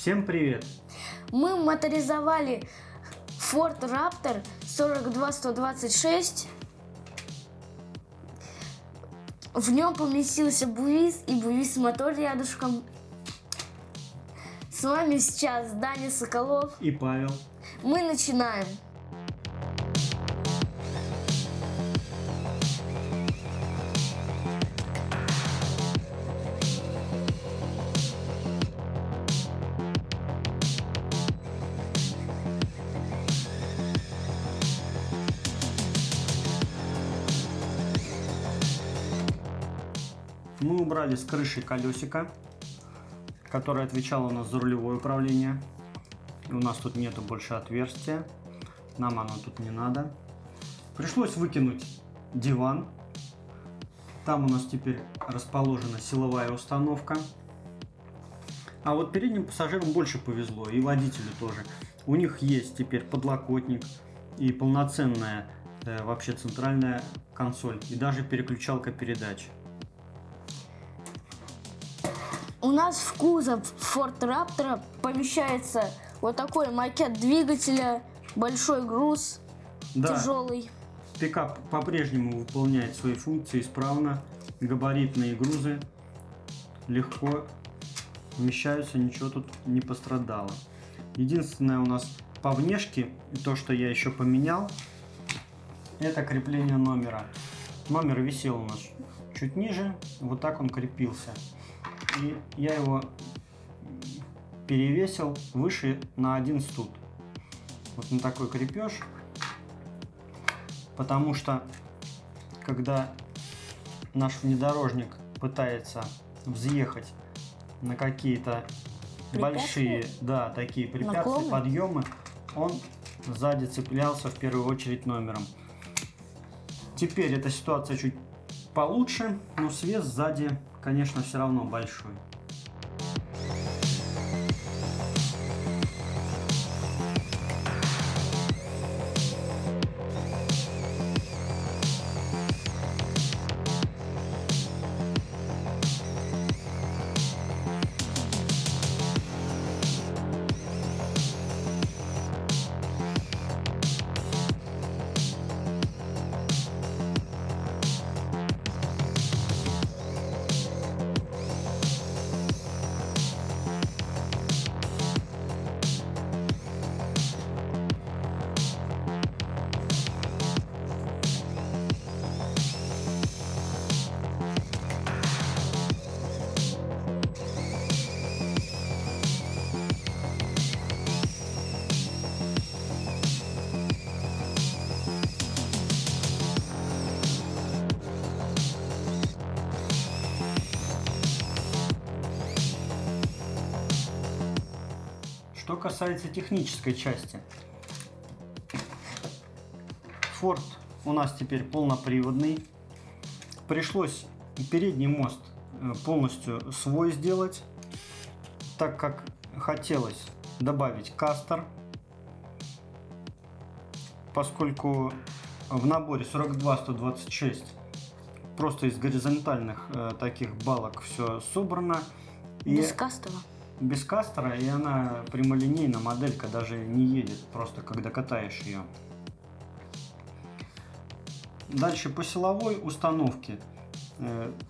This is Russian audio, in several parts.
Всем привет! Мы моторизовали Ford Raptor 42126. В нем поместился буис и буис-мотор рядышком. С вами сейчас Даня Соколов. И Павел. Мы начинаем. Мы убрали с крыши колесико, которое отвечало у нас за рулевое управление. И у нас тут нету больше отверстия. Нам оно тут не надо. Пришлось выкинуть диван. Там у нас теперь расположена силовая установка. А вот передним пассажирам больше повезло, и водителю тоже. У них есть теперь подлокотник и полноценная вообще центральная консоль, и даже переключалка передач. У нас в кузов Ford Raptor помещается вот такой макет двигателя, большой груз, Да, тяжелый. пикап по-прежнему выполняет свои функции исправно. Габаритные грузы легко вмещаются, ничего тут не пострадало. Единственное у нас по внешке, то, что я еще поменял, это крепление номера. Номер висел у нас чуть ниже, вот так он крепился. И я его перевесил выше на один студ. Вот на такой крепеж. Потому что, когда наш внедорожник пытается взъехать на какие-то большие, да, такие препятствия, наклоны, подъемы, он сзади цеплялся в первую очередь номером. Теперь эта ситуация чуть получше, но свес сзади, конечно, все равно большой. Что касается технической части, Ford у нас теперь полноприводный. Пришлось передний мост полностью свой сделать, так как хотелось добавить кастер, поскольку в наборе 42-126 просто из горизонтальных таких балок все собрано. без кастера. Без кастера, и она прямолинейно, моделька даже не едет, просто когда катаешь ее. Дальше по силовой установке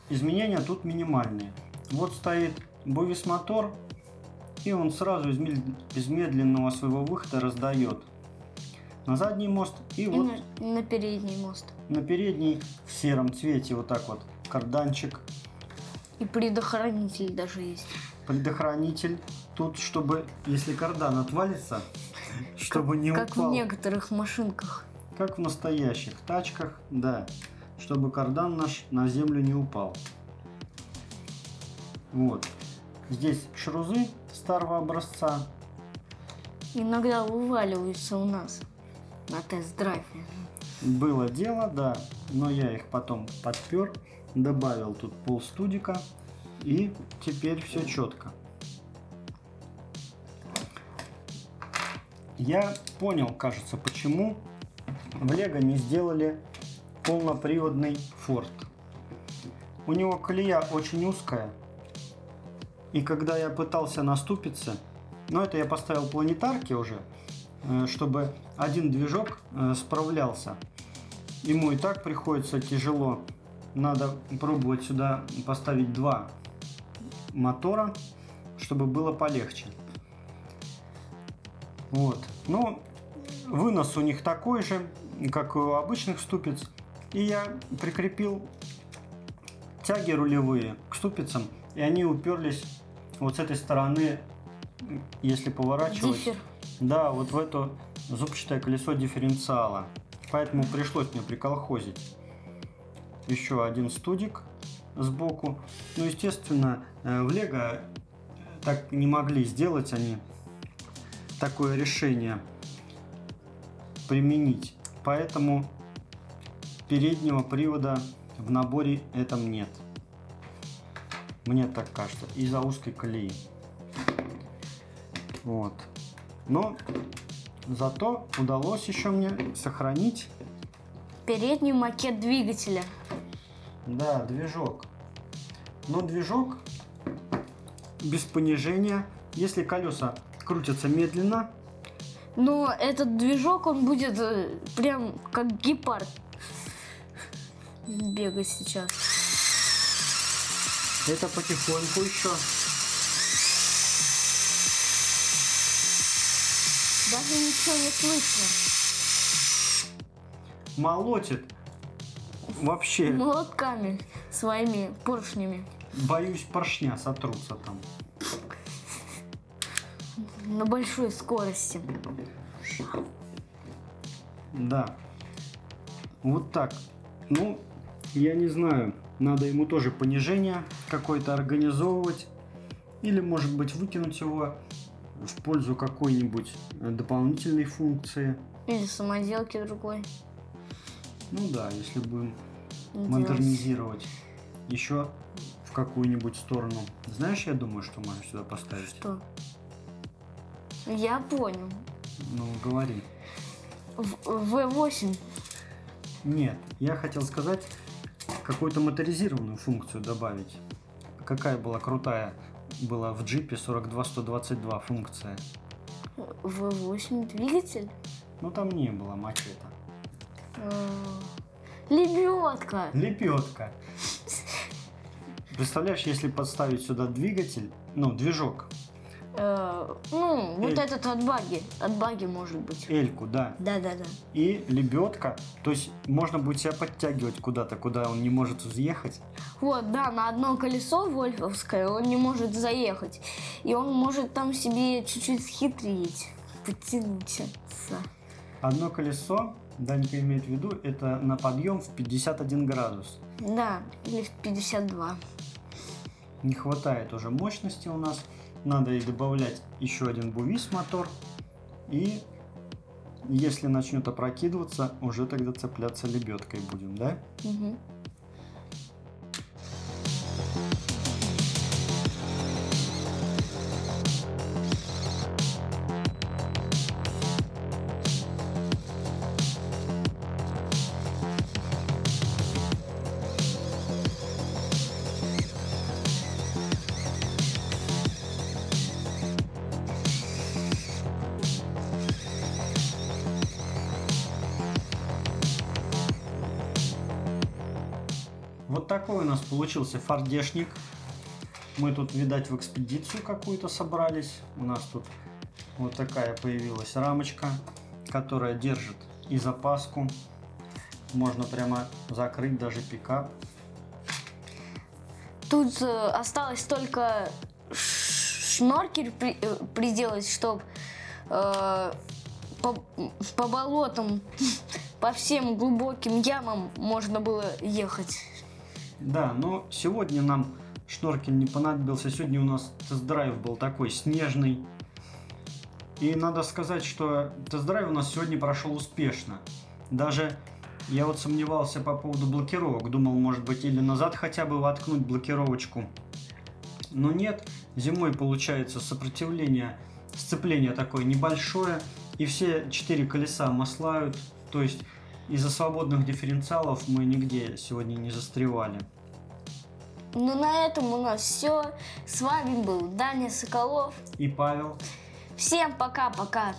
изменения тут минимальные. Вот стоит буис-мотор, и он сразу из медленного своего выхода раздает на задний мост и вот на передний мост. на передний в сером цвете вот так вот карданчик. И предохранитель даже есть. Предохранитель тут, чтобы, если кардан отвалится, чтобы не упал. Как в некоторых машинках. Как в настоящих тачках, да. Чтобы кардан наш на землю не упал. Вот. Здесь шрузы старого образца. Иногда вываливаются у нас на тест-драйве. Было дело, да. Но я их потом подпер. Добавил тут полстудика. И теперь все четко. Я понял, кажется, почему в Лего не сделали полноприводный Ford. У него колея очень узкая, и когда я пытался наступиться, Но это я поставил планетарки уже, чтобы один движок справлялся. Ему и так приходится тяжело. Надо пробовать сюда поставить 2 мотора, чтобы было полегче. Вот. Но вынос у них такой же, как и у обычных ступиц. И я прикрепил тяги рулевые к ступицам, и они уперлись вот с этой стороны, если поворачивать. Диффер. Да, вот в это зубчатое колесо дифференциала. Поэтому пришлось мне приколхозить еще один студик сбоку. Ну, естественно, в Лего так не могли сделать они такое решение применить. Поэтому переднего привода в наборе этом нет. Мне так кажется, из-за узкой колеи. Вот. Но зато удалось еще мне сохранить, Передний макет двигателя. да, движок. Но движок без понижения. Если колеса крутятся медленно, Но этот движок, он будет прям как гепард бегать сейчас. это потихоньку еще. Даже ничего не слышно. Молотит. Вообще, Молотками своими поршнями. боюсь, поршня сотрутся там. На большой скорости. Да. Вот так. Ну, я не знаю. Надо ему тоже понижение какое-то организовывать. Или, может быть, выкинуть его в пользу какой-нибудь дополнительной функции. Или самоделки другой. Ну да, если будем делать. модернизировать еще в какую-нибудь сторону. Знаешь, я думаю, что можно сюда поставить? Что? Я понял. Ну, говори. V8. Нет, я хотел сказать, какую-то моторизированную функцию добавить. Какая была крутая была в джипе 42122 функция. V8 двигатель? Но там не было макета. Лебедка. Лепетка. Представляешь, если подставить сюда двигатель, ну, движок, Ну, вот этот от баги может быть. эльку, да, Да. и лебедка, то есть можно будет себя подтягивать куда-то, куда он не может взъехать. Вот, да, на одно колесо вольфовское он не может заехать. И он может там себе чуть-чуть схитрить, подтянуться. Одно колесо, Данька имеет в виду, это на подъем в 51 градус. Да, или в 52. Не хватает уже мощности у нас. Надо и добавлять еще один бувис мотор. И если начнет опрокидываться, уже тогда цепляться лебедкой будем, да? Угу. Вот такой у нас получился фордешник. Мы тут, видать, в экспедицию какую-то собрались. У нас тут вот такая появилась рамочка, которая держит и запаску. Можно прямо закрыть даже пикап. Тут осталось только шноркель приделать, чтобы по болотам, по всем глубоким ямам можно было ехать. Да, но сегодня нам шноркель не понадобился. Сегодня у нас тест-драйв был такой снежный. И надо сказать, что тест-драйв у нас сегодня прошел успешно. Даже я вот сомневался по поводу блокировок. Думал, может быть, или назад хотя бы воткнуть блокировочку. Но нет, зимой получается сцепление такое небольшое. И все 4 колеса маслают. То есть из-за свободных дифференциалов мы нигде сегодня не застревали. Ну, на этом у нас все. С вами был Даня Соколов. И Павел. Всем пока-пока.